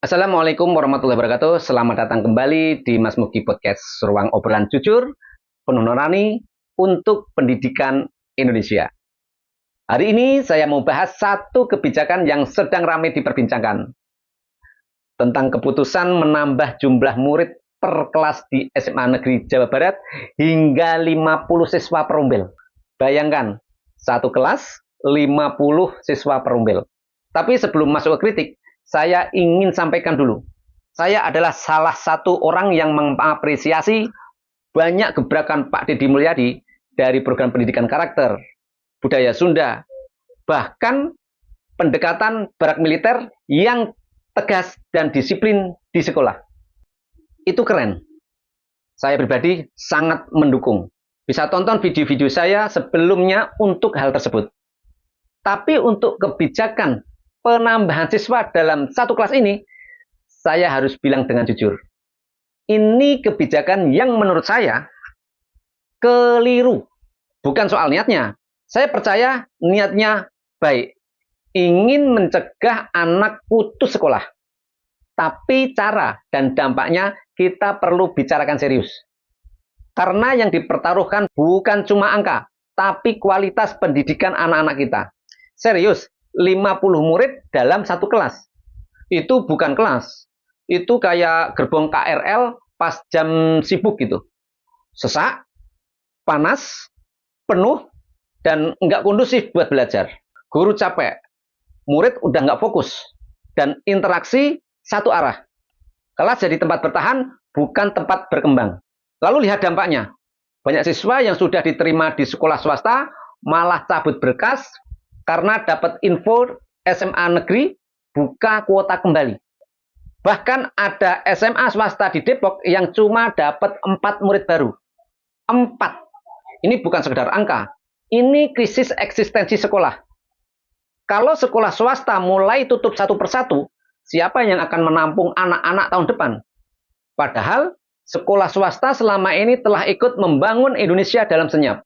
Assalamualaikum warahmatullahi wabarakatuh. Selamat datang kembali di Mas Mugi Podcast, ruang obrolan jujur, penuh nurani untuk pendidikan Indonesia. Hari ini saya mau bahas satu kebijakan yang sedang ramai diperbincangkan tentang keputusan menambah jumlah murid per kelas di SMA Negeri Jawa Barat hingga 50 siswa per umbel. Bayangkan, satu kelas 50 siswa per umbel. Tapi sebelum masuk ke kritik, saya ingin sampaikan dulu. Saya adalah salah satu orang yang mengapresiasi banyak gebrakan Pak Deddy Mulyadi dari program pendidikan karakter, budaya Sunda, bahkan pendekatan barak militer yang tegas dan disiplin di sekolah. Itu keren. Saya pribadi sangat mendukung. Bisa tonton video-video saya sebelumnya untuk hal tersebut. Tapi untuk kebijakan penambahan siswa dalam satu kelas ini, saya harus bilang dengan jujur. Ini kebijakan yang menurut saya keliru. Bukan soal niatnya. Saya percaya niatnya baik. Ingin mencegah anak putus sekolah. Tapi cara dan dampaknya kita perlu bicarakan serius. Karena yang dipertaruhkan bukan cuma angka, tapi kualitas pendidikan anak-anak kita. Serius, 50 murid dalam satu kelas. Itu bukan kelas. Itu kayak gerbong KRL pas jam sibuk gitu. Sesak, panas, penuh, dan nggak kondusif buat belajar. Guru capek, murid udah nggak fokus, dan interaksi satu arah. Kelas jadi tempat bertahan, bukan tempat berkembang. Lalu lihat dampaknya. Banyak siswa yang sudah diterima di sekolah swasta malah cabut berkas karena dapat info SMA negeri buka kuota kembali. Bahkan ada SMA swasta di Depok yang cuma dapat 4 murid baru. 4. Ini bukan sekedar angka. Ini krisis eksistensi sekolah. Kalau sekolah swasta mulai tutup satu persatu, siapa yang akan menampung anak-anak tahun depan? Padahal sekolah swasta selama ini telah ikut membangun Indonesia dalam senyap.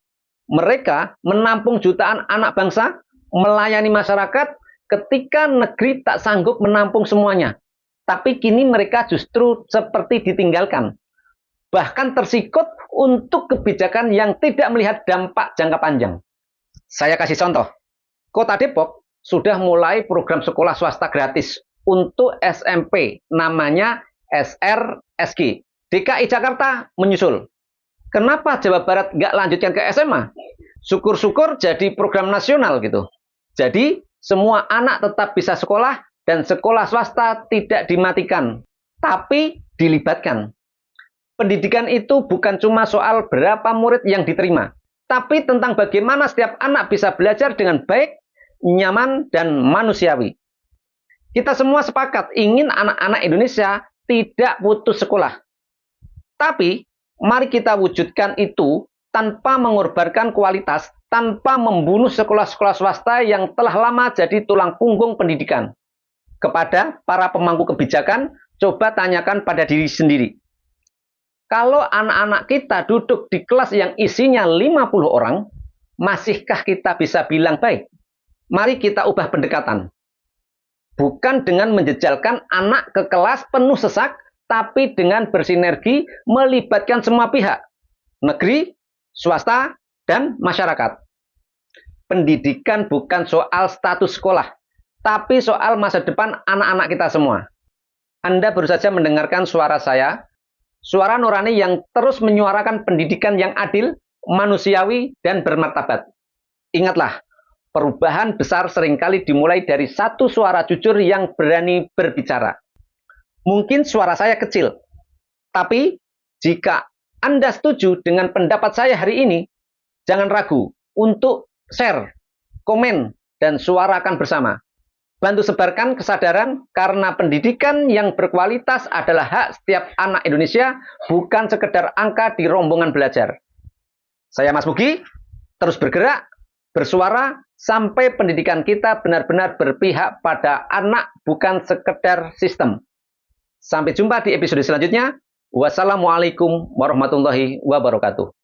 Mereka menampung jutaan anak bangsa, melayani masyarakat ketika negeri tak sanggup menampung semuanya. Tapi kini mereka justru seperti ditinggalkan. Bahkan tersikut untuk kebijakan yang tidak melihat dampak jangka panjang. Saya kasih contoh. Kota Depok sudah mulai program sekolah swasta gratis untuk SMP, namanya SRSG. DKI Jakarta menyusul. Kenapa Jawa Barat nggak lanjutkan ke SMA? Syukur-syukur jadi program nasional gitu. Jadi, semua anak tetap bisa sekolah dan sekolah swasta tidak dimatikan, tapi dilibatkan. Pendidikan itu bukan cuma soal berapa murid yang diterima, tapi tentang bagaimana setiap anak bisa belajar dengan baik, nyaman, dan manusiawi. Kita semua sepakat ingin anak-anak Indonesia tidak putus sekolah. Tapi, mari kita wujudkan itu tanpa mengorbankan kualitas, tanpa membunuh sekolah-sekolah swasta yang telah lama jadi tulang punggung pendidikan. Kepada para pemangku kebijakan, coba tanyakan pada diri sendiri. Kalau anak-anak kita duduk di kelas yang isinya 50 orang, masihkah kita bisa bilang baik? Mari kita ubah pendekatan. Bukan dengan menjejalkan anak ke kelas penuh sesak, tapi dengan bersinergi melibatkan semua pihak, negeri, swasta, dan masyarakat. Pendidikan bukan soal status sekolah, tapi soal masa depan anak-anak kita semua. Anda baru saja mendengarkan suara saya, suara nurani yang terus menyuarakan pendidikan yang adil, manusiawi, dan bermartabat. Ingatlah, perubahan besar seringkali dimulai dari satu suara jujur yang berani berbicara. Mungkin suara saya kecil, tapi jika Anda setuju dengan pendapat saya hari ini, jangan ragu untuk share, komen, dan suarakan bersama. Bantu sebarkan kesadaran karena pendidikan yang berkualitas adalah hak setiap anak Indonesia, bukan sekedar angka di rombongan belajar. Saya Mas Mugi, terus bergerak, bersuara, sampai pendidikan kita benar-benar berpihak pada anak, bukan sekedar sistem. Sampai jumpa di episode selanjutnya. Wassalamualaikum warahmatullahi wabarakatuh.